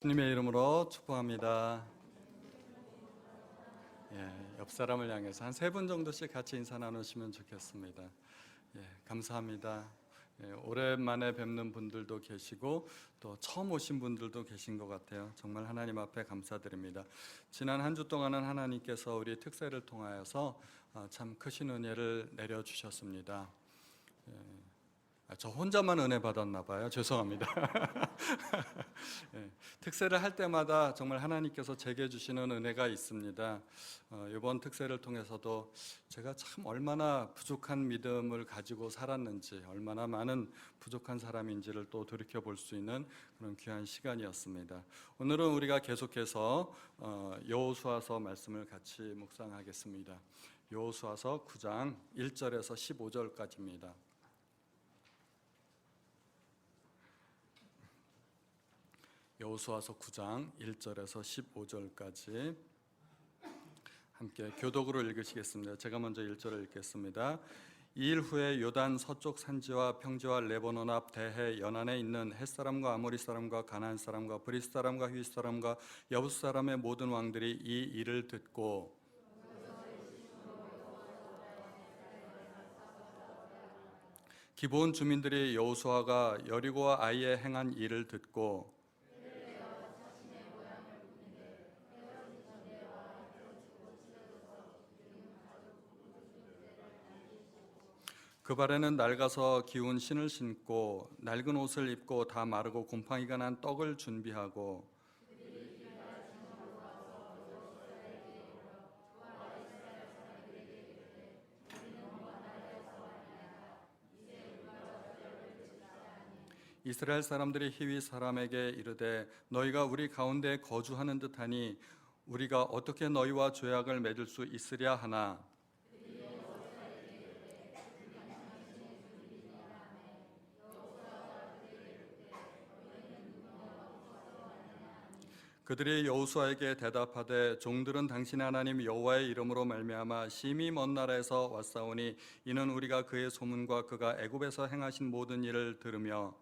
주님의 이름으로 축복합니다. 옆 사람을 향해서 한 3분 정도씩 같이 인사 나누시면 좋겠습니다. 감사합니다. 오랜만에 뵙는 분들도 계시고 또 처음 오신 분들도 계신 것 같아요. 정말 하나님 앞에 감사드립니다. 지난 한 주 동안은 하나님께서 우리 특세를 통하여서 참 크신 은혜를 내려주셨습니다. 저 혼자만 은혜 받았나 봐요. 죄송합니다. 특세를 할 때마다 정말 하나님께서 제게 주시는 은혜가 있습니다. 이번 특세를 통해서도 제가 참 얼마나 부족한 믿음을 가지고 살았는지, 얼마나 많은 부족한 사람인지를 또 돌이켜 볼 수 있는 그런 귀한 시간이었습니다. 오늘은 우리가 계속해서 여호수아서 말씀을 같이 묵상하겠습니다. 여호수아서 9장 1절에서 15절까지입니다. 여호수아서 9장 1절에서 15절까지 함께 교독으로 읽으시겠습니다. 제가 먼저 1절을 읽겠습니다. 이 일 후에 요단 서쪽 산지와 평지와 레바논 앞 대해 연안에 있는 헷사람과 아모리 사람과 가나안 사람과 브리스 사람과 휘 사람과 여부스 사람의 모든 왕들이 이 일을 듣고 기브온 주민들이 여호수아가 여리고와 아이에 행한 일을 듣고 그 발에는 낡아서 기운 신을 신고 낡은 옷을 입고 다 마르고 곰팡이가 난 떡을 준비하고 이스라엘 사람들이 히위 사람에게 이르되 너희가 우리 가운데 거주하는 듯하니 우리가 어떻게 너희와 조약을 맺을 수 있으랴 하나 그들이 여호수아에게 대답하되 종들은 당신의 하나님 여호와의 이름으로 말미암아 심히 먼 나라에서 왔사오니 이는 우리가 그의 소문과 그가 애굽에서 행하신 모든 일을 들으며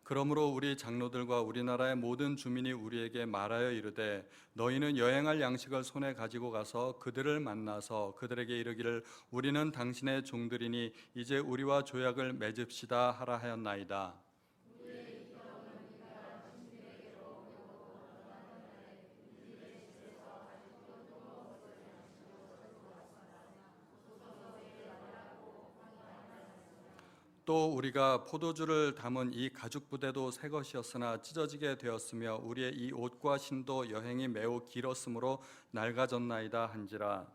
그러므로 우리 장로들과 우리나라의 모든 주민이 우리에게 말하여 이르되 너희는 여행할 양식을 손에 가지고 가서 그들을 만나서 그들에게 이르기를 우리는 당신의 종들이니 이제 우리와 조약을 맺읍시다 하라 하였나이다. 또 우리가 포도주를 담은 이 가죽 부대도 새 것이었으나 찢어지게 되었으며 우리의 이 옷과 신도 여행이 매우 길었으므로 낡아졌나이다 한지라.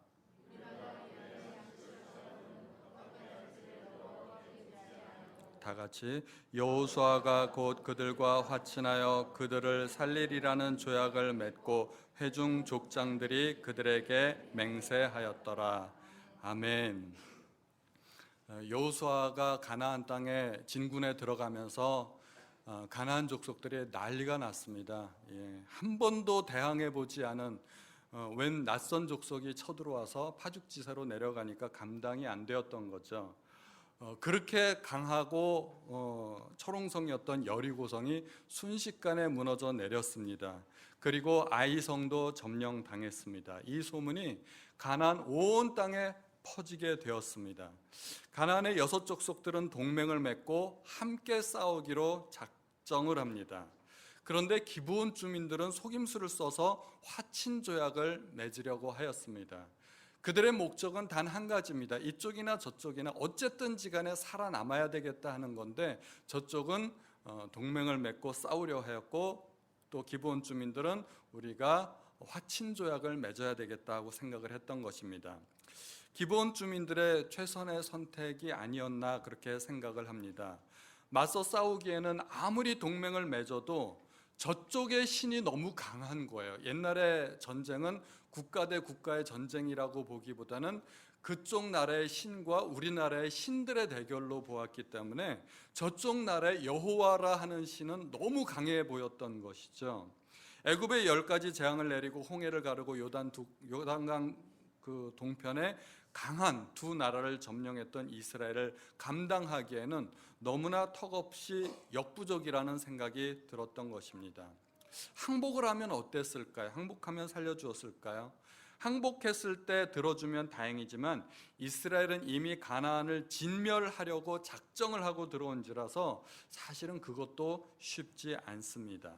다 같이 여호수아가 곧 그들과 화친하여 그들을 살리리라는 조약을 맺고 회중 족장들이 그들에게 맹세하였더라. 아멘. 여호수아가 가나안 땅에 진군에 들어가면서 가나안 족속들이 난리가 났습니다. 한 번도 대항해 보지 않은 웬 낯선 족속이 쳐들어와서 파죽지세로 내려가니까 감당이 안 되었던 거죠. 그렇게 강하고 철옹성이었던 여리고성이 순식간에 무너져 내렸습니다. 그리고 아이성도 점령당했습니다. 이 소문이 가나안 온 땅에 퍼지게 되었습니다. 가나안의 6 족속들은 동맹을 맺고 함께 싸우기로 작정을 합니다. 그런데 기브온 주민들은 속임수를 써서 화친 조약을 맺으려고 하였습니다. 그들의 목적은 단 한 가지입니다. 이쪽이나 저쪽이나 어쨌든지 간에 살아남아야 되겠다 하는 건데 저쪽은 동맹을 맺고 싸우려 하였고 또 기브온 주민들은 우리가 화친 조약을 맺어야 되겠다고 생각을 했던 것입니다. 기브온 주민들의 최선의 선택이 아니었나 그렇게 생각을 합니다. 맞서 싸우기에는 아무리 동맹을 맺어도 저쪽의 신이 너무 강한 거예요. 옛날에 전쟁은 국가 대 국가의 전쟁이라고 보기보다는 그쪽 나라의 신과 우리나라의 신들의 대결로 보았기 때문에 저쪽 나라의 여호와라 하는 신은 너무 강해 보였던 것이죠. 애굽에 10가지 재앙을 내리고 홍해를 가르고 요단강 그 동편에 강한 두 나라를 점령했던 이스라엘을 감당하기에는 너무나 턱없이 역부족이라는 생각이 들었던 것입니다. 항복을 하면 어땠을까요? 항복하면 살려주었을까요? 항복했을 때 들어주면 다행이지만 이스라엘은 이미 가나안을 진멸하려고 작정을 하고 들어온지라서 사실은 그것도 쉽지 않습니다.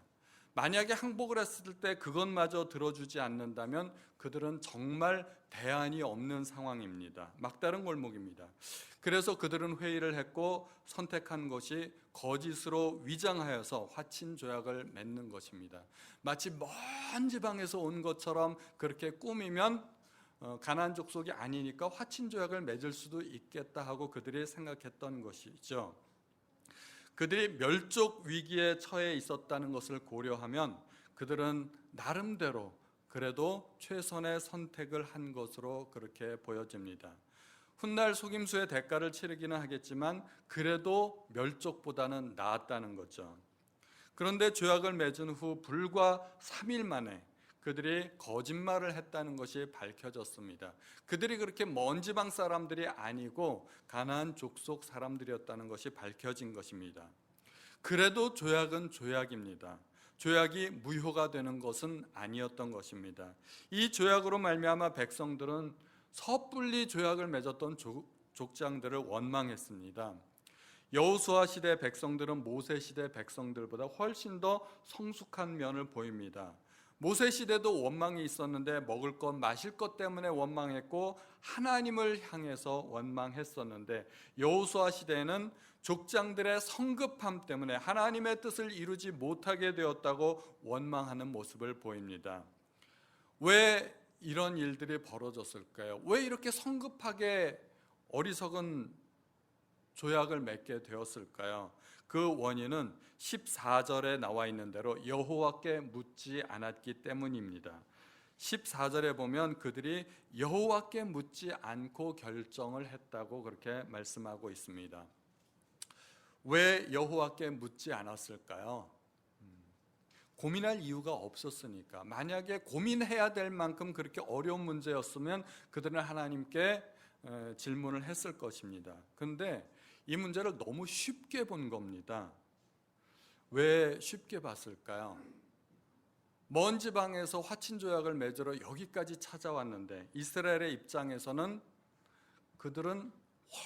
만약에 항복을 했을 때 그것마저 들어주지 않는다면 그들은 정말 대안이 없는 상황입니다. 막다른 골목입니다. 그래서 그들은 회의를 했고 선택한 것이 거짓으로 위장하여서 화친 조약을 맺는 것입니다. 마치 먼 지방에서 온 것처럼 그렇게 꾸미면 가나안 족속이 아니니까 화친 조약을 맺을 수도 있겠다 하고 그들이 생각했던 것이죠. 그들이 멸족 위기에 처해 있었다는 것을 고려하면 그들은 나름대로 그래도 최선의 선택을 한 것으로 그렇게 보여집니다. 훗날 속임수의 대가를 치르기는 하겠지만 그래도 멸족보다는 나았다는 거죠. 그런데 조약을 맺은 후 불과 3일 만에 그들이 거짓말을 했다는 것이 밝혀졌습니다. 그들이 그렇게 먼 지방 사람들이 아니고 가나안 족속 사람들이었다는 것이 밝혀진 것입니다. 그래도 조약은 조약입니다. 조약이 무효가 되는 것은 아니었던 것입니다. 이 조약으로 말미암아 백성들은 섣불리 조약을 맺었던 족장들을 원망했습니다. 여호수아 시대 백성들은 모세 시대 백성들보다 훨씬 더 성숙한 면을 보입니다. 모세 시대도 원망이 있었는데 먹을 것 마실 것 때문에 원망했고 하나님을 향해서 원망했었는데 여호수아 시대에는 족장들의 성급함 때문에 하나님의 뜻을 이루지 못하게 되었다고 원망하는 모습을 보입니다. 왜 이런 일들이 벌어졌을까요? 왜 이렇게 성급하게 어리석은 조약을 맺게 되었을까요? 그 원인은 14절에 나와 있는 대로 여호와께 묻지 않았기 때문입니다. 14절에 보면 그들이 여호와께 묻지 않고 결정을 했다고 그렇게 말씀하고 있습니다. 왜 여호와께 묻지 않았을까요? 고민할 이유가 없었으니까. 만약에 고민해야 될 만큼 그렇게 어려운 문제였으면 그들은 하나님께 질문을 했을 것입니다. 그런데 이 문제를 너무 쉽게 본 겁니다. 왜 쉽게 봤을까요? 먼 지방에서 화친 조약을 맺으러 여기까지 찾아왔는데 이스라엘의 입장에서는 그들은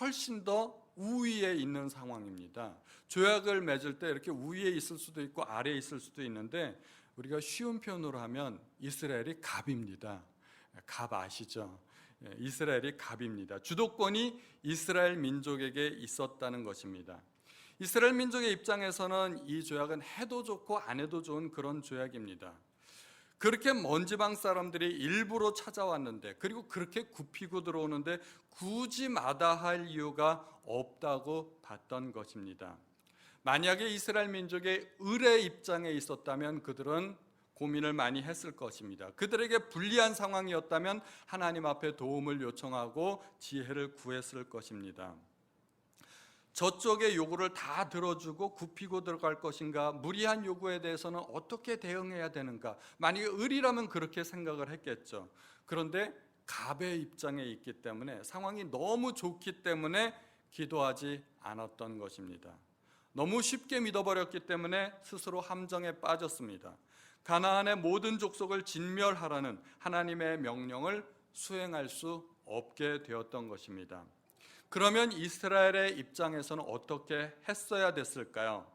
훨씬 더 우위에 있는 상황입니다. 조약을 맺을 때 이렇게 우위에 있을 수도 있고 아래에 있을 수도 있는데 우리가 쉬운 표현으로 하면 이스라엘이 갑입니다. 갑 아시죠? 이스라엘이 갑입니다. 주도권이 이스라엘 민족에게 있었다는 것입니다. 이스라엘 민족의 입장에서는 이 조약은 해도 좋고 안 해도 좋은 그런 조약입니다. 그렇게 먼 지방 사람들이 일부러 찾아왔는데 그리고 그렇게 굽히고 들어오는데 굳이 마다할 이유가 없다고 봤던 것입니다. 만약에 이스라엘 민족의 을의 입장에 있었다면 그들은 고민을 많이 했을 것입니다. 그들에게 불리한 상황이었다면 하나님 앞에 도움을 요청하고 지혜를 구했을 것입니다. 저쪽의 요구를 다 들어주고 굽히고 들어갈 것인가, 무리한 요구에 대해서는 어떻게 대응해야 되는가, 만약에 을이라면 그렇게 생각을 했겠죠. 그런데 갑의 입장에 있기 때문에 상황이 너무 좋기 때문에 기도하지 않았던 것입니다. 너무 쉽게 믿어버렸기 때문에 스스로 함정에 빠졌습니다. 가나안의 모든 족속을 진멸하라는 하나님의 명령을 수행할 수 없게 되었던 것입니다. 그러면 이스라엘의 입장에서는 어떻게 했어야 됐을까요?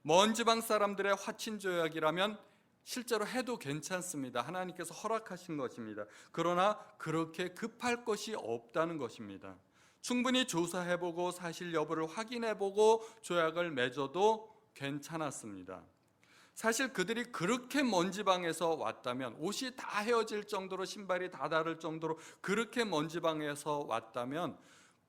먼 지방 사람들의 화친 조약이라면 실제로 해도 괜찮습니다. 하나님께서 허락하신 것입니다. 그러나 그렇게 급할 것이 없다는 것입니다. 충분히 조사해보고 사실 여부를 확인해보고 조약을 맺어도 괜찮았습니다. 사실 그들이 그렇게 먼 지방에서 왔다면, 옷이 다 헤어질 정도로 신발이 다 다를 정도로 그렇게 먼 지방에서 왔다면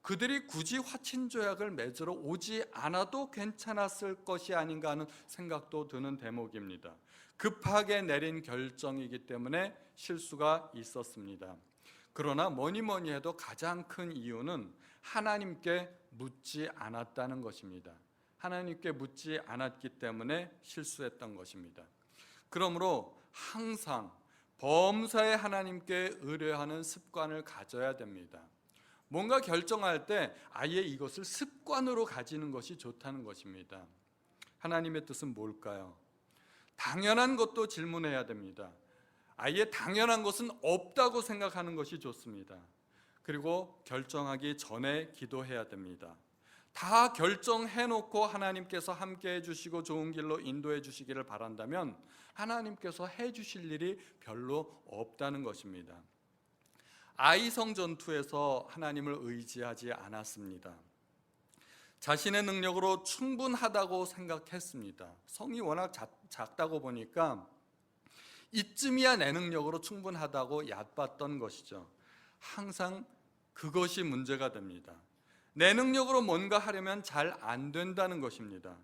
그들이 굳이 화친 조약을 맺으러 오지 않아도 괜찮았을 것이 아닌가 하는 생각도 드는 대목입니다. 급하게 내린 결정이기 때문에 실수가 있었습니다. 그러나 뭐니 해도 가장 큰 이유는 하나님께 묻지 않았다는 것입니다. 하나님께 묻지 않았기 때문에 실수했던 것입니다. 그러므로 항상 범사에 하나님께 의뢰하는 습관을 가져야 됩니다. 뭔가 결정할 때 아예 이것을 습관으로 가지는 것이 좋다는 것입니다. 하나님의 뜻은 뭘까요? 당연한 것도 질문해야 됩니다. 아예 당연한 것은 없다고 생각하는 것이 좋습니다. 그리고 결정하기 전에 기도해야 됩니다. 다 결정해놓고 하나님께서 함께 해주시고 좋은 길로 인도해 주시기를 바란다면 하나님께서 해주실 일이 별로 없다는 것입니다. 아이성 전투에서 하나님을 의지하지 않았습니다. 자신의 능력으로 충분하다고 생각했습니다. 성이 워낙 작다고 보니까 이쯤이야 내 능력으로 충분하다고 얕봤던 것이죠. 항상 그것이 문제가 됩니다. 내 능력으로 뭔가 하려면 잘 안 된다는 것입니다.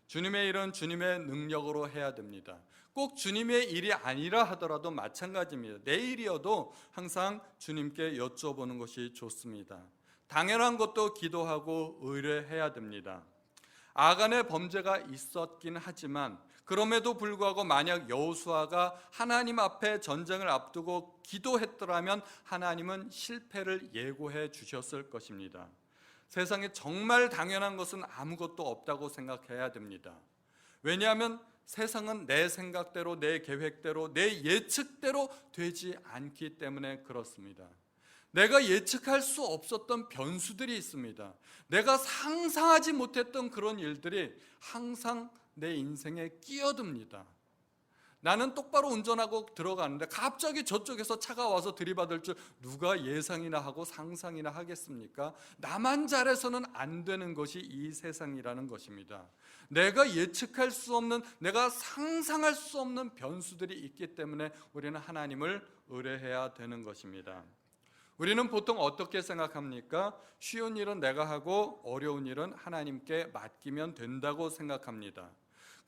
주님의 일은 주님의 능력으로 해야 됩니다. 꼭 주님의 일이 아니라 하더라도 마찬가지입니다. 내 일이어도 항상 주님께 여쭤보는 것이 좋습니다. 당연한 것도 기도하고 의뢰해야 됩니다. 아간의 범죄가 있었긴 하지만 그럼에도 불구하고 만약 여호수아가 하나님 앞에 전쟁을 앞두고 기도했더라면 하나님은 실패를 예고해 주셨을 것입니다. 세상에 정말 당연한 것은 아무것도 없다고 생각해야 됩니다. 왜냐하면 세상은 내 생각대로, 내 계획대로, 내 예측대로 되지 않기 때문에 그렇습니다. 내가 예측할 수 없었던 변수들이 있습니다. 내가 상상하지 못했던 그런 일들이 항상 내 인생에 끼어듭니다. 나는 똑바로 운전하고 들어가는데 갑자기 저쪽에서 차가 와서 들이받을 줄 누가 예상이나 하고 상상이나 하겠습니까? 나만 잘해서는 안 되는 것이 이 세상이라는 것입니다. 내가 예측할 수 없는, 내가 상상할 수 없는 변수들이 있기 때문에 우리는 하나님을 의뢰해야 되는 것입니다. 우리는 보통 어떻게 생각합니까? 쉬운 일은 내가 하고 어려운 일은 하나님께 맡기면 된다고 생각합니다.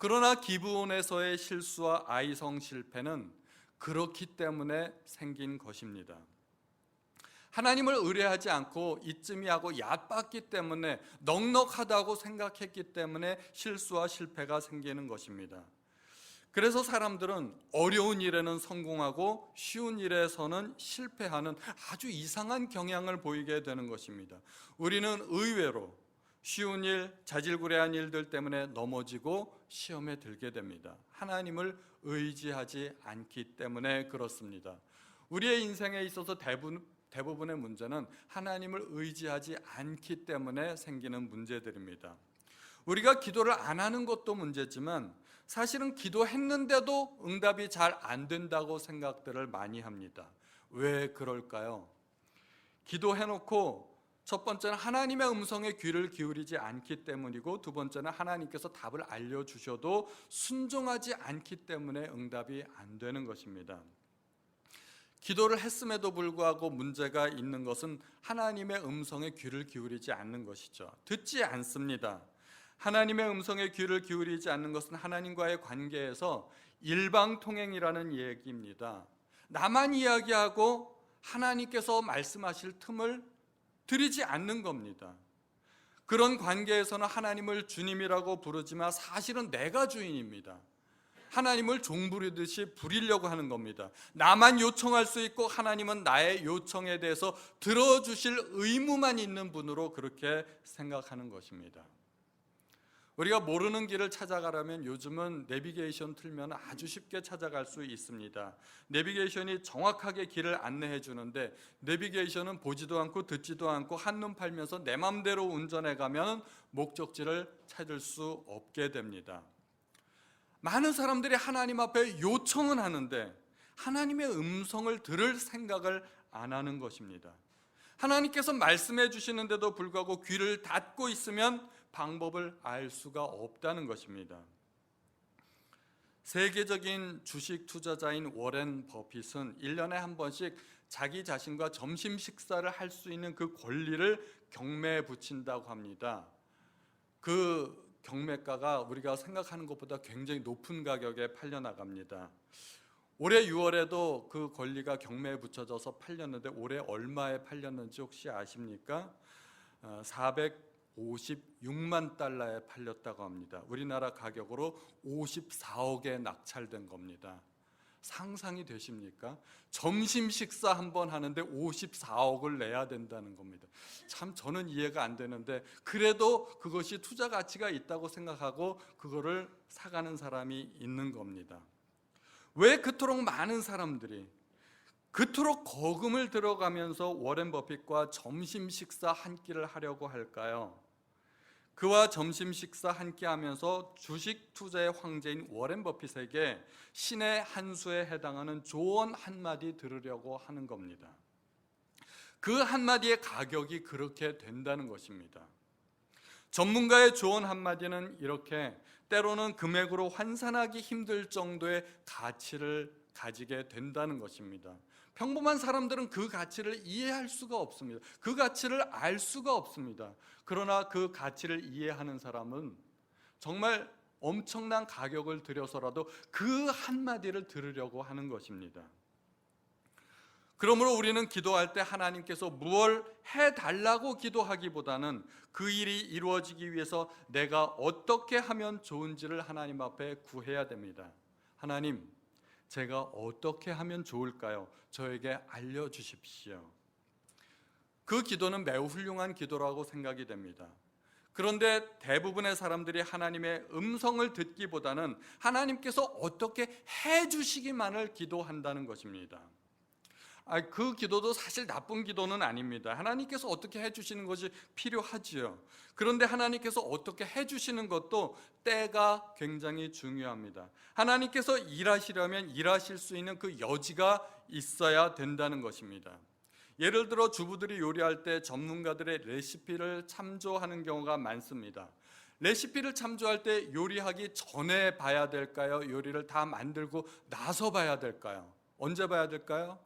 그러나 기브온에서의 실수와 아이성 실패는 그렇기 때문에 생긴 것입니다. 하나님을 의뢰하지 않고 이쯤이 하고 얕봤기 때문에, 넉넉하다고 생각했기 때문에 실수와 실패가 생기는 것입니다. 그래서 사람들은 어려운 일에는 성공하고 쉬운 일에서는 실패하는 아주 이상한 경향을 보이게 되는 것입니다. 우리는 의외로 쉬운 일, 자질구레한 일들 때문에 넘어지고 시험에 들게 됩니다. 하나님을 의지하지 않기 때문에 그렇습니다. 우리의 인생에 있어서 대부분의 문제는 하나님을 의지하지 않기 때문에 생기는 문제들입니다. 우리가 기도를 안 하는 것도 문제지만 사실은 기도했는데도 응답이 잘 안 된다고 생각들을 많이 합니다. 왜 그럴까요? 기도해놓고 첫 번째는 하나님의 음성에 귀를 기울이지 않기 때문이고, 두 번째는 하나님께서 답을 알려주셔도 순종하지 않기 때문에 응답이 안 되는 것입니다. 기도를 했음에도 불구하고 문제가 있는 것은 하나님의 음성에 귀를 기울이지 않는 것이죠. 듣지 않습니다. 하나님의 음성에 귀를 기울이지 않는 것은 하나님과의 관계에서 일방통행이라는 얘기입니다. 나만 이야기하고 하나님께서 말씀하실 틈을 드리지 않는 겁니다. 그런 관계에서는 하나님을 주님이라고 부르지만 사실은 내가 주인입니다. 하나님을 종 부리듯이 부리려고 하는 겁니다. 나만 요청할 수 있고 하나님은 나의 요청에 대해서 들어주실 의무만 있는 분으로 그렇게 생각하는 것입니다. 우리가 모르는 길을 찾아가려면 요즘은 내비게이션 틀면 아주 쉽게 찾아갈 수 있습니다. 내비게이션이 정확하게 길을 안내해 주는데 내비게이션은 보지도 않고 듣지도 않고 한눈 팔면서 내 맘대로 운전해 가면 목적지를 찾을 수 없게 됩니다. 많은 사람들이 하나님 앞에 요청은 하는데 하나님의 음성을 들을 생각을 안 하는 것입니다. 하나님께서 말씀해 주시는데도 불구하고 귀를 닫고 있으면 방법을 알 수가 없다는 것입니다. 세계적인 주식 투자자인 워렌 버핏은 1년에 한 번씩 자기 자신과 점심 식사를 할 수 있는 그 권리를 경매에 붙인다고 합니다. 그 경매가가 우리가 생각하는 것보다 굉장히 높은 가격에 팔려나갑니다. 올해 6월에도 그 권리가 경매에 붙여져서 팔렸는데 올해 얼마에 팔렸는지 혹시 아십니까? 56만 달러에 팔렸다고 합니다. 우리나라 가격으로 54억에 낙찰된 겁니다. 상상이 되십니까? 점심 식사 한 번 하는데 54억을 내야 된다는 겁니다. 참 저는 이해가 안 되는데, 그래도 그것이 투자 가치가 있다고 생각하고 그거를 사가는 사람이 있는 겁니다. 왜 그토록 많은 사람들이 그토록 거금을 들어가면서 워렌 버핏과 점심 식사 한 끼를 하려고 할까요? 그와 점심 식사 한 끼 하면서 주식 투자의 황제인 워렌 버핏에게 신의 한 수에 해당하는 조언 한마디 들으려고 하는 겁니다. 그 한마디의 가격이 그렇게 된다는 것입니다. 전문가의 조언 한마디는 이렇게 때로는 금액으로 환산하기 힘들 정도의 가치를 가지게 된다는 것입니다. 평범한 사람들은 그 가치를 이해할 수가 없습니다. 그 가치를 알 수가 없습니다. 그러나 그 가치를 이해하는 사람은 정말 엄청난 가격을 들여서라도 그 한마디를 들으려고 하는 것입니다. 그러므로 우리는 기도할 때 하나님께서 무엇을 해달라고 기도하기보다는 그 일이 이루어지기 위해서 내가 어떻게 하면 좋은지를 하나님 앞에 구해야 됩니다. 하나님, 제가 어떻게 하면 좋을까요? 저에게 알려주십시오. 그 기도는 매우 훌륭한 기도라고 생각이 됩니다. 그런데 대부분의 사람들이 하나님의 음성을 듣기보다는 하나님께서 어떻게 해주시기만을 기도한다는 것입니다. 그 기도도 사실 나쁜 기도는 아닙니다. 하나님께서 어떻게 해주시는 것이 필요하지요. 그런데 하나님께서 어떻게 해주시는 것도 때가 굉장히 중요합니다. 하나님께서 일하시려면 일하실 수 있는 그 여지가 있어야 된다는 것입니다. 예를 들어 주부들이 요리할 때 전문가들의 레시피를 참조하는 경우가 많습니다. 레시피를 참조할 때 요리하기 전에 봐야 될까요? 요리를 다 만들고 나서 봐야 될까요? 언제 봐야 될까요?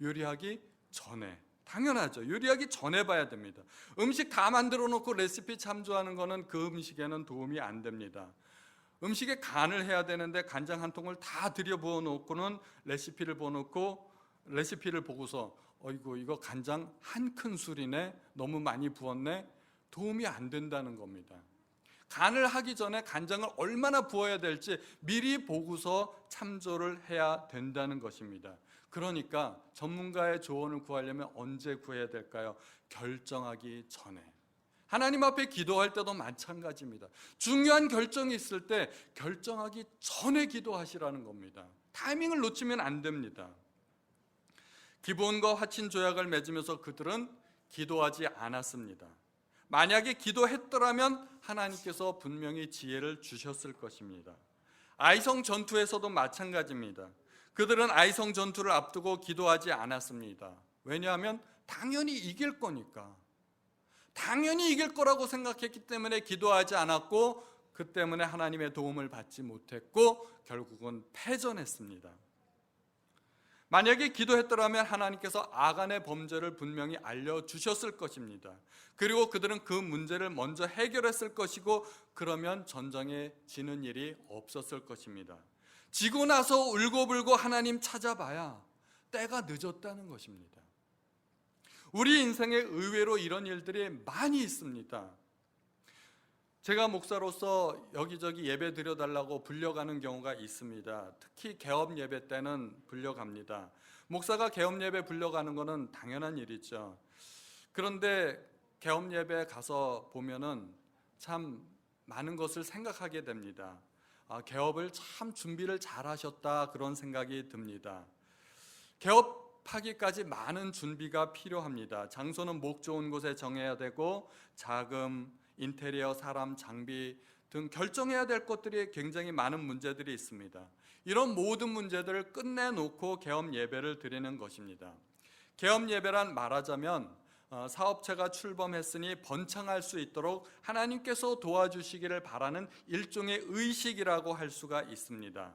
요리하기 전에. 당연하죠. 요리하기 전에 봐야 됩니다. 음식 다 만들어 놓고 레시피 참조하는 거는 그 음식에는 도움이 안 됩니다. 음식에 간을 해야 되는데 간장 한 통을 다 들여 부어 놓고는 레시피를 보고서 어이구 이거 간장 한 큰술이네, 너무 많이 부었네, 도움이 안 된다는 겁니다. 간을 하기 전에 간장을 얼마나 부어야 될지 미리 보고서 참조를 해야 된다는 것입니다. 그러니까 전문가의 조언을 구하려면 언제 구해야 될까요? 결정하기 전에. 하나님 앞에 기도할 때도 마찬가지입니다. 중요한 결정이 있을 때 결정하기 전에 기도하시라는 겁니다. 타이밍을 놓치면 안 됩니다. 기브온과 화친 조약을 맺으면서 그들은 기도하지 않았습니다. 만약에 기도했더라면 하나님께서 분명히 지혜를 주셨을 것입니다. 아이성 전투에서도 마찬가지입니다. 그들은 아이성 전투를 앞두고 기도하지 않았습니다. 왜냐하면 당연히 이길 거니까. 당연히 이길 거라고 생각했기 때문에 기도하지 않았고, 그 때문에 하나님의 도움을 받지 못했고 결국은 패전했습니다. 만약에 기도했더라면 하나님께서 아간의 범죄를 분명히 알려주셨을 것입니다. 그리고 그들은 그 문제를 먼저 해결했을 것이고, 그러면 전쟁에 지는 일이 없었을 것입니다. 지고 나서 울고불고 하나님 찾아봐야 때가 늦었다는 것입니다. 우리 인생에 의외로 이런 일들이 많이 있습니다. 제가 목사로서 여기저기 예배 드려달라고 불려가는 경우가 있습니다. 특히 개업 예배 때는 불려갑니다. 목사가 개업 예배 불려가는 것은 당연한 일이죠. 그런데 개업 예배 가서 보면은 참 많은 것을 생각하게 됩니다. 개업을 참 준비를 잘 하셨다, 그런 생각이 듭니다. 개업하기까지 많은 준비가 필요합니다. 장소는 목 좋은 곳에 정해야 되고, 자금, 인테리어, 사람, 장비 등 결정해야 될 것들이 굉장히 많은 문제들이 있습니다. 이런 모든 문제들을 끝내놓고 개업 예배를 드리는 것입니다. 개업 예배란 말하자면 사업체가 출범했으니 번창할 수 있도록 하나님께서 도와주시기를 바라는 일종의 의식이라고 할 수가 있습니다.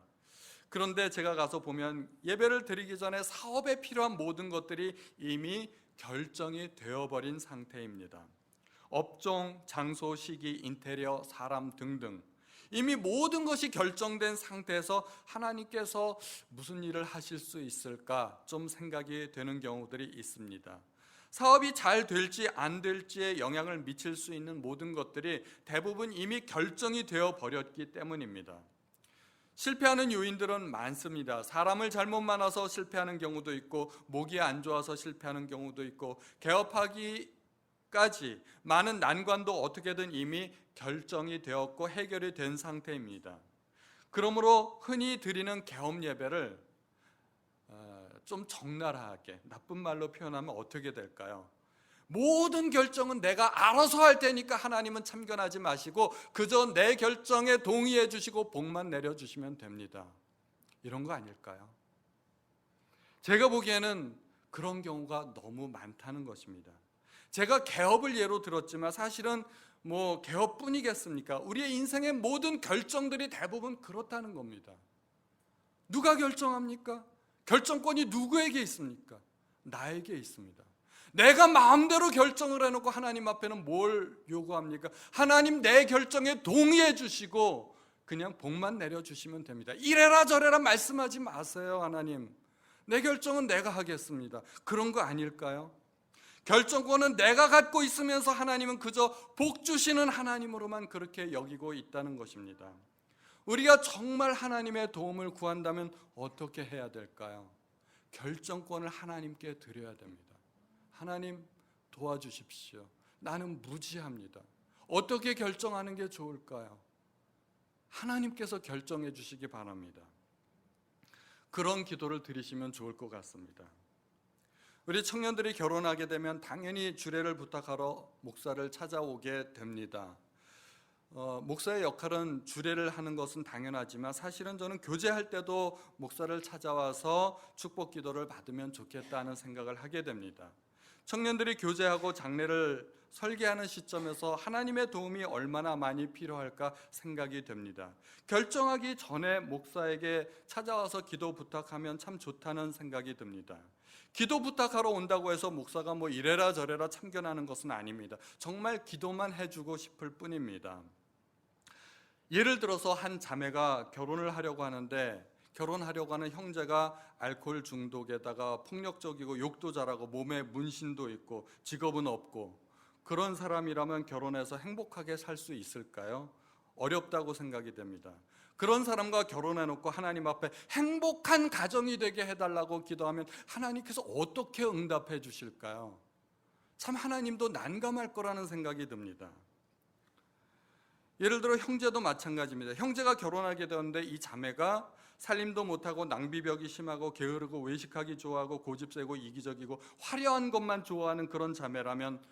그런데 제가 가서 보면 예배를 드리기 전에 사업에 필요한 모든 것들이 이미 결정이 되어버린 상태입니다. 업종, 장소, 시기, 인테리어, 사람 등등 이미 모든 것이 결정된 상태에서 하나님께서 무슨 일을 하실 수 있을까 좀 생각이 되는 경우들이 있습니다. 사업이 잘 될지 안 될지에 영향을 미칠 수 있는 모든 것들이 대부분 이미 결정이 되어 버렸기 때문입니다. 실패하는 요인들은 많습니다. 사람을 잘못 만나서 실패하는 경우도 있고, 목이 안 좋아서 실패하는 경우도 있고, 개업하기까지 많은 난관도 어떻게든 이미 결정이 되었고 해결이 된 상태입니다. 그러므로 흔히 드리는 개업 예배를 좀 적나라하게, 나쁜 말로 표현하면 어떻게 될까요? 모든 결정은 내가 알아서 할 테니까 하나님은 참견하지 마시고 그저 내 결정에 동의해 주시고 복만 내려주시면 됩니다. 이런 거 아닐까요? 제가 보기에는 그런 경우가 너무 많다는 것입니다. 제가 개업을 예로 들었지만 사실은 개업뿐이겠습니까? 우리의 인생의 모든 결정들이 대부분 그렇다는 겁니다. 누가 결정합니까? 결정권이 누구에게 있습니까? 나에게 있습니다. 내가 마음대로 결정을 해놓고 하나님 앞에는 뭘 요구합니까? 하나님 내 결정에 동의해 주시고 그냥 복만 내려주시면 됩니다. 이래라 저래라 말씀하지 마세요. 하나님, 내 결정은 내가 하겠습니다. 그런 거 아닐까요? 결정권은 내가 갖고 있으면서 하나님은 그저 복 주시는 하나님으로만 그렇게 여기고 있다는 것입니다. 우리가 정말 하나님의 도움을 구한다면 어떻게 해야 될까요? 결정권을 하나님께 드려야 됩니다. 하나님 도와주십시오. 나는 무지합니다. 어떻게 결정하는 게 좋을까요? 하나님께서 결정해 주시기 바랍니다. 그런 기도를 드리시면 좋을 것 같습니다. 우리 청년들이 결혼하게 되면 당연히 주례를 부탁하러 목사를 찾아오게 됩니다. 목사의 역할은 주례를 하는 것은 당연하지만 사실은 저는 교제할 때도 목사를 찾아와서 축복 기도를 받으면 좋겠다는 생각을 하게 됩니다. 청년들이 교제하고 장례를 설계하는 시점에서 하나님의 도움이 얼마나 많이 필요할까 생각이 됩니다. 결정하기 전에 목사에게 찾아와서 기도 부탁하면 참 좋다는 생각이 듭니다. 기도 부탁하러 온다고 해서 목사가 이래라 저래라 참견하는 것은 아닙니다. 정말 기도만 해주고 싶을 뿐입니다. 예를 들어서 한 자매가 결혼을 하려고 하는데 결혼하려고 하는 형제가 알코올 중독에다가 폭력적이고 욕도 잘하고 몸에 문신도 있고 직업은 없고, 그런 사람이라면 결혼해서 행복하게 살 수 있을까요? 어렵다고 생각이 됩니다. 그런 사람과 결혼해놓고 하나님 앞에 행복한 가정이 되게 해달라고 기도하면 하나님께서 어떻게 응답해 주실까요? 참 하나님도 난감할 거라는 생각이 듭니다. 예를 들어 형제도 마찬가지입니다. 형제가 결혼하게 되었는데 이 자매가 살림도 못하고 낭비벽이 심하고 게으르고 외식하기 좋아하고 고집세고 이기적이고 화려한 것만 좋아하는 그런 자매라면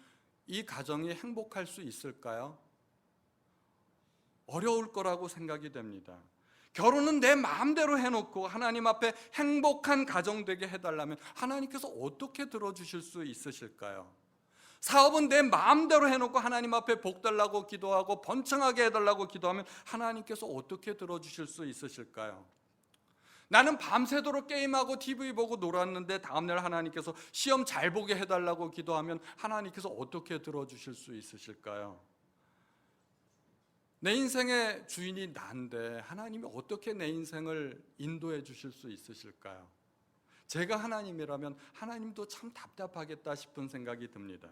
이 가정이 행복할 수 있을까요? 어려울 거라고 생각이 됩니다. 결혼은 내 마음대로 해놓고 하나님 앞에 행복한 가정 되게 해달라면 하나님께서 어떻게 들어주실 수 있으실까요? 사업은 내 마음대로 해놓고 하나님 앞에 복 달라고 기도하고 번창하게 해달라고 기도하면 하나님께서 어떻게 들어주실 수 있으실까요? 나는 밤새도록 게임하고 TV 보고 놀았는데 다음날 하나님께서 시험 잘 보게 해달라고 기도하면 하나님께서 어떻게 들어주실 수 있으실까요? 내 인생의 주인이 난데 하나님이 어떻게 내 인생을 인도해 주실 수 있으실까요? 제가 하나님이라면 하나님도 참 답답하겠다 싶은 생각이 듭니다.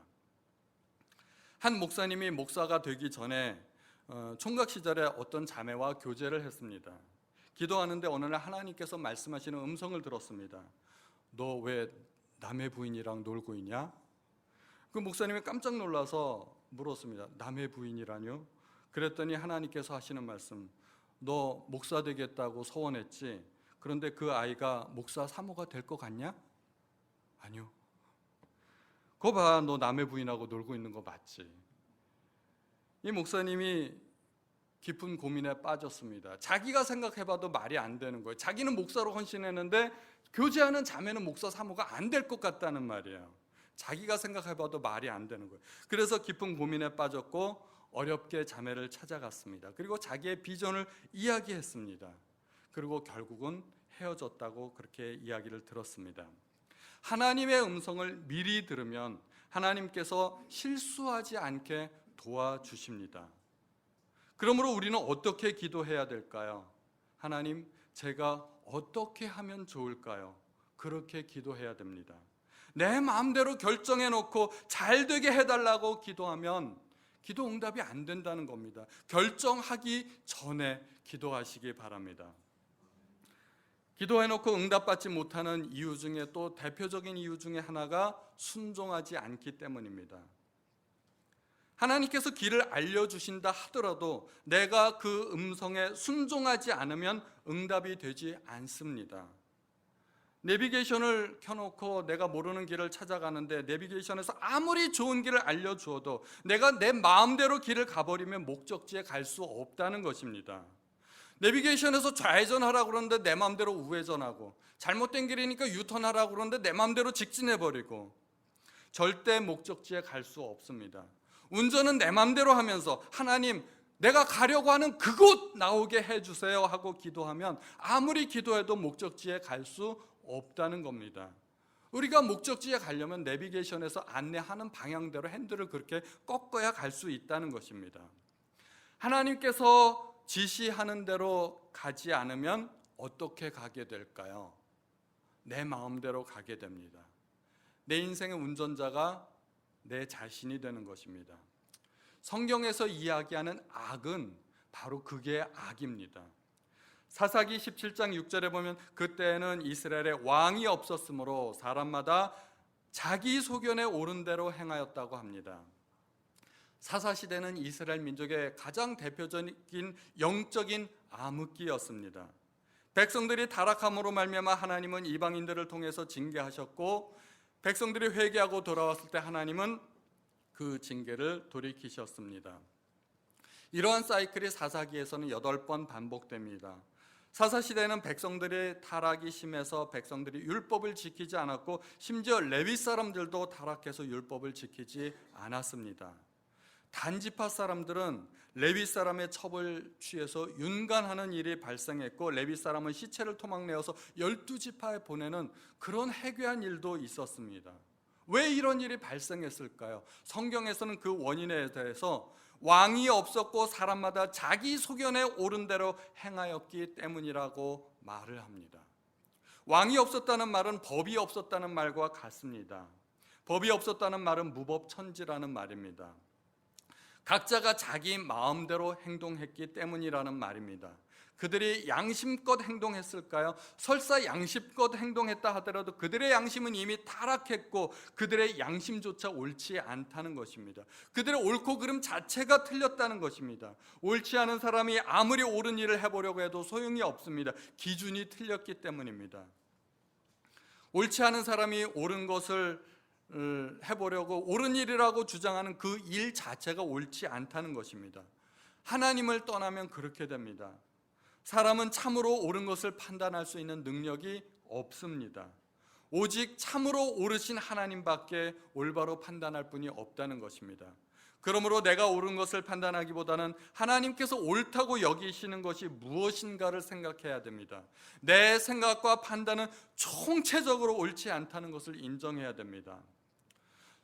한 목사님이 목사가 되기 전에 총각 시절에 어떤 자매와 교제를 했습니다. 기도하는데 어느 날 하나님께서 말씀하시는 음성을 들었습니다. 너 왜 남의 부인이랑 놀고 있냐? 그 목사님이 깜짝 놀라서 물었습니다. 남의 부인이라뇨? 그랬더니 하나님께서 하시는 말씀, 너 목사 되겠다고 소원했지? 그런데 그 아이가 목사 사모가 될 것 같냐? 아니요. 거 봐, 너 남의 부인하고 놀고 있는 거 맞지? 이 목사님이 깊은 고민에 빠졌습니다. 자기가 생각해봐도 말이 안 되는 거예요. 자기는 목사로 헌신했는데 교제하는 자매는 목사 사모가 안 될 것 같다는 말이에요. 자기가 생각해봐도 말이 안 되는 거예요. 그래서 깊은 고민에 빠졌고 어렵게 자매를 찾아갔습니다. 그리고 자기의 비전을 이야기했습니다. 그리고 결국은 헤어졌다고 그렇게 이야기를 들었습니다. 하나님의 음성을 미리 들으면 하나님께서 실수하지 않게 도와주십니다. 그러므로 우리는 어떻게 기도해야 될까요? 하나님, 제가 어떻게 하면 좋을까요? 그렇게 기도해야 됩니다. 내 마음대로 결정해 놓고 잘 되게 해달라고 기도하면 기도 응답이 안 된다는 겁니다. 결정하기 전에 기도하시기 바랍니다. 기도해놓고 응답받지 못하는 이유 중에 또 대표적인 이유 중에 하나가 순종하지 않기 때문입니다. 하나님께서 길을 알려주신다 하더라도 내가 그 음성에 순종하지 않으면 응답이 되지 않습니다. 내비게이션을 켜놓고 내가 모르는 길을 찾아가는데 내비게이션에서 아무리 좋은 길을 알려주어도 내가 내 마음대로 길을 가버리면 목적지에 갈 수 없다는 것입니다. 내비게이션에서 좌회전하라고 그러는데 내 마음대로 우회전하고, 잘못된 길이니까 유턴하라고 그러는데 내 마음대로 직진해버리고, 절대 목적지에 갈 수 없습니다. 운전은 내 마음대로 하면서 하나님 내가 가려고 하는 그곳 나오게 해주세요 하고 기도하면 아무리 기도해도 목적지에 갈 수 없다는 겁니다. 우리가 목적지에 가려면 내비게이션에서 안내하는 방향대로 핸들을 그렇게 꺾어야 갈 수 있다는 것입니다. 하나님께서 지시하는 대로 가지 않으면 어떻게 가게 될까요? 내 마음대로 가게 됩니다. 내 인생의 운전자가 내 자신이 되는 것입니다. 성경에서 이야기하는 악은 바로 그게 악입니다. 사사기 17장 6절에 보면 그때는 이스라엘에 왕이 없었으므로 사람마다 자기 소견에 옳은 대로 행하였다고 합니다. 사사시대는 이스라엘 민족의 가장 대표적인 영적인 암흑기였습니다. 백성들이 타락함으로 말미암아 하나님은 이방인들을 통해서 징계하셨고, 백성들이 회개하고 돌아왔을 때 하나님은 그 징계를 돌이키셨습니다. 이러한 사이클이 사사기에서는 8번 반복됩니다. 사사시대는 백성들의 타락이 심해서 백성들이 율법을 지키지 않았고, 심지어 레위 사람들도 타락해서 율법을 지키지 않았습니다. 단지파 사람들은 레위 사람의 첩을 취해서 윤관하는 일이 발생했고, 레위 사람은 시체를 토막내어서 12지파에 보내는 그런 해괴한 일도 있었습니다. 왜 이런 일이 발생했을까요? 성경에서는 그 원인에 대해서 왕이 없었고 사람마다 자기 소견에 옳은 대로 행하였기 때문이라고 말을 합니다. 왕이 없었다는 말은 법이 없었다는 말과 같습니다. 법이 없었다는 말은 무법천지라는 말입니다. 각자가 자기 마음대로 행동했기 때문이라는 말입니다. 그들이 양심껏 행동했을까요? 설사 양심껏 행동했다 하더라도 그들의 양심은 이미 타락했고 그들의 양심조차 옳지 않다는 것입니다. 그들의 옳고 그름 자체가 틀렸다는 것입니다. 옳지 않은 사람이 아무리 옳은 일을 해보려고 해도 소용이 없습니다. 기준이 틀렸기 때문입니다. 옳지 않은 사람이 옳은 것을 해보려고 옳은 일이라고 주장하는 그 일 자체가 옳지 않다는 것입니다. 하나님을 떠나면 그렇게 됩니다. 사람은 참으로 옳은 것을 판단할 수 있는 능력이 없습니다. 오직 참으로 옳으신 하나님밖에 올바로 판단할 분이 없다는 것입니다. 그러므로 내가 옳은 것을 판단하기보다는 하나님께서 옳다고 여기시는 것이 무엇인가를 생각해야 됩니다. 내 생각과 판단은 총체적으로 옳지 않다는 것을 인정해야 됩니다.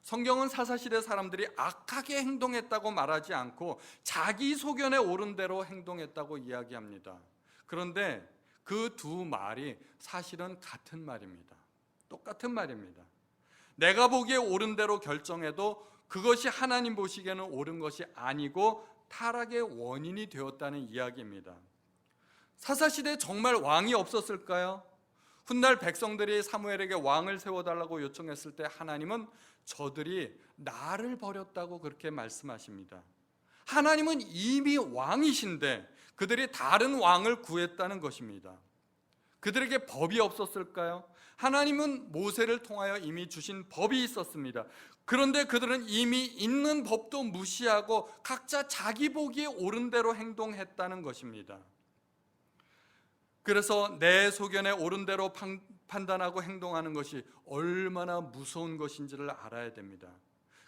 성경은 사사시대 사람들이 악하게 행동했다고 말하지 않고 자기 소견에 옳은 대로 행동했다고 이야기합니다. 그런데 그 두 말이 사실은 같은 말입니다. 똑같은 말입니다. 내가 보기에 옳은 대로 결정해도 그것이 하나님 보시기에는 옳은 것이 아니고 타락의 원인이 되었다는 이야기입니다. 사사시대에 정말 왕이 없었을까요? 훗날 백성들이 사무엘에게 왕을 세워달라고 요청했을 때 하나님은 저들이 나를 버렸다고 그렇게 말씀하십니다. 하나님은 이미 왕이신데 그들이 다른 왕을 구했다는 것입니다. 그들에게 법이 없었을까요? 하나님은 모세를 통하여 이미 주신 법이 있었습니다. 그런데 그들은 이미 있는 법도 무시하고 각자 자기 보기에 옳은 대로 행동했다는 것입니다. 그래서 내 소견에 옳은 대로 판단하고 행동하는 것이 얼마나 무서운 것인지를 알아야 됩니다.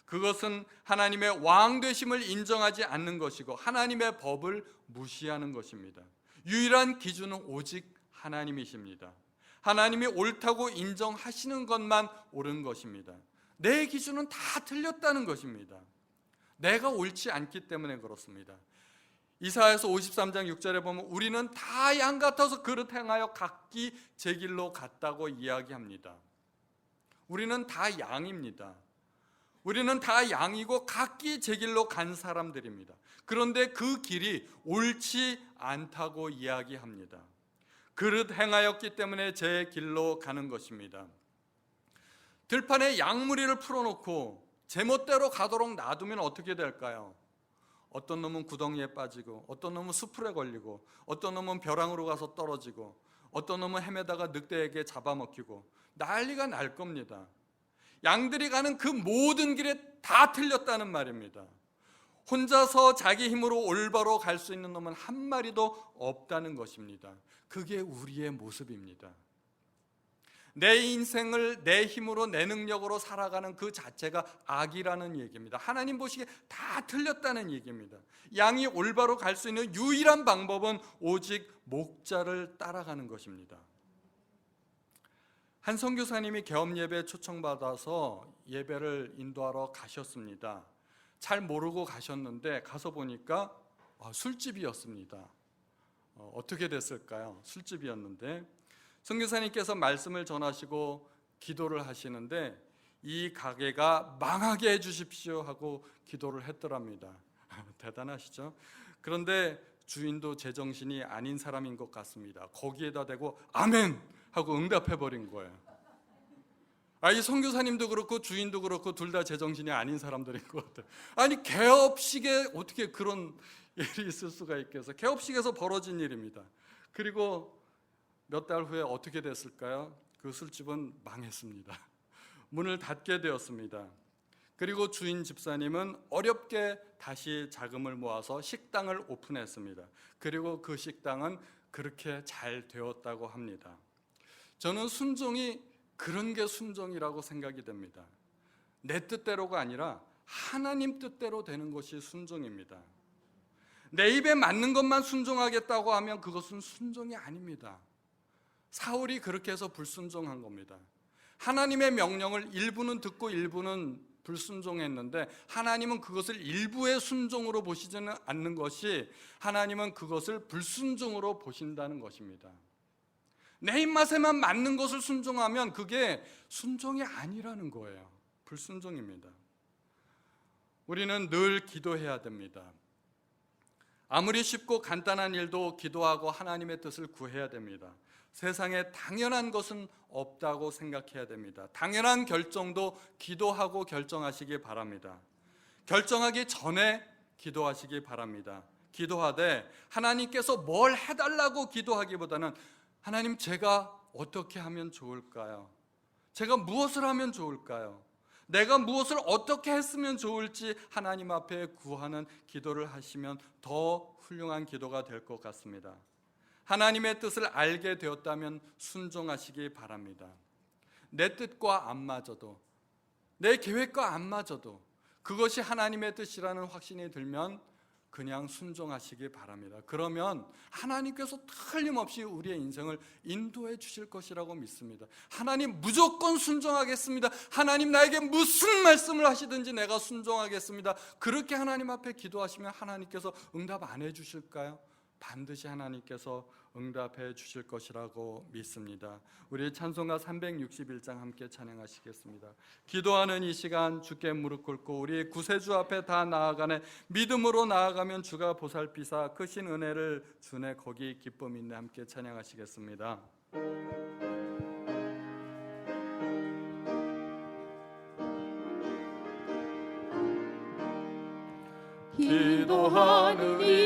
그것은 하나님의 왕 되심을 인정하지 않는 것이고 하나님의 법을 무시하는 것입니다. 유일한 기준은 오직 하나님이십니다. 하나님이 옳다고 인정하시는 것만 옳은 것입니다. 내 기준은 다 틀렸다는 것입니다. 내가 옳지 않기 때문에 그렇습니다. 이사야서 53장 6절에 보면 우리는 다 양 같아서 그릇 행하여 각기 제 길로 갔다고 이야기합니다. 우리는 다 양입니다. 우리는 다 양이고 각기 제 길로 간 사람들입니다. 그런데 그 길이 옳지 않다고 이야기합니다. 그릇 행하였기 때문에 제 길로 가는 것입니다. 들판에 양무리를 풀어놓고 제멋대로 가도록 놔두면 어떻게 될까요? 어떤 놈은 구덩이에 빠지고, 어떤 놈은 수풀에 걸리고, 어떤 놈은 벼랑으로 가서 떨어지고, 어떤 놈은 헤매다가 늑대에게 잡아먹히고 난리가 날 겁니다. 양들이 가는 그 모든 길에 다 틀렸다는 말입니다. 혼자서 자기 힘으로 올바로 갈 수 있는 놈은 한 마리도 없다는 것입니다. 그게 우리의 모습입니다. 내 인생을 내 힘으로 내 능력으로 살아가는 그 자체가 악이라는 얘기입니다. 하나님 보시기에 다 틀렸다는 얘기입니다. 양이 올바로 갈 수 있는 유일한 방법은 오직 목자를 따라가는 것입니다. 한 선교사님이 개업 예배에 초청받아서 예배를 인도하러 가셨습니다. 잘 모르고 가셨는데 가서 보니까 술집이었습니다. 어떻게 됐을까요? 술집이었는데 선교사님께서 말씀을 전하시고 기도를 하시는데 이 가게가 망하게 해주십시오 하고 기도를 했더랍니다. 대단하시죠? 그런데 주인도 제정신이 아닌 사람인 것 같습니다. 거기에다 대고 아멘 하고 응답해버린 거예요. 이 선교사님도 그렇고 주인도 그렇고 둘 다 제정신이 아닌 사람들인 것 같아요. 아니 개업식에 어떻게 그런 일이 있을 수가 있겠어요? 개업식에서 벌어진 일입니다. 그리고 몇 달 후에 어떻게 됐을까요? 그 술집은 망했습니다. 문을 닫게 되었습니다. 그리고 주인 집사님은 어렵게 다시 자금을 모아서 식당을 오픈했습니다. 그리고 그 식당은 그렇게 잘 되었다고 합니다. 저는 순종이 그런 게 순종이라고 생각이 됩니다. 내 뜻대로가 아니라 하나님 뜻대로 되는 것이 순종입니다. 내 입에 맞는 것만 순종하겠다고 하면 그것은 순종이 아닙니다. 사울이 그렇게 해서 불순종한 겁니다. 하나님의 명령을 일부는 듣고 일부는 불순종했는데 하나님은 그것을 일부의 순종으로 보시지는 않는 것이 하나님은 그것을 불순종으로 보신다는 것입니다. 내 입맛에만 맞는 것을 순종하면 그게 순종이 아니라는 거예요. 불순종입니다. 우리는 늘 기도해야 됩니다. 아무리 쉽고 간단한 일도 기도하고 하나님의 뜻을 구해야 됩니다. 세상에 당연한 것은 없다고 생각해야 됩니다. 당연한 결정도 기도하고 결정하시기 바랍니다. 결정하기 전에 기도하시기 바랍니다. 기도하되 하나님께서 뭘 해달라고 기도하기보다는 하나님 제가 어떻게 하면 좋을까요? 제가 무엇을 하면 좋을까요? 내가 무엇을 어떻게 했으면 좋을지 하나님 앞에 구하는 기도를 하시면 더 훌륭한 기도가 될 것 같습니다. 하나님의 뜻을 알게 되었다면 순종하시기 바랍니다. 내 뜻과 안 맞아도, 내 계획과 안 맞아도 그것이 하나님의 뜻이라는 확신이 들면 그냥 순종하시기 바랍니다. 그러면 하나님께서 틀림없이 우리의 인생을 인도해 주실 것이라고 믿습니다. 하나님 무조건 순종하겠습니다. 하나님 나에게 무슨 말씀을 하시든지 내가 순종하겠습니다. 그렇게 하나님 앞에 기도하시면 하나님께서 응답 안 해 주실까요? 반드시 하나님께서 응답해 주실 것이라고 믿습니다. 우리 찬송가 361장 함께 찬양하시겠습니다. 기도하는 이 시간 주께 무릎 꿇고 우리 구세주 앞에 다 나아가네. 믿음으로 나아가면 주가 보살피사 크신 은혜를 주네 거기 기쁨 있네. 함께 찬양하시겠습니다. 기도하는 이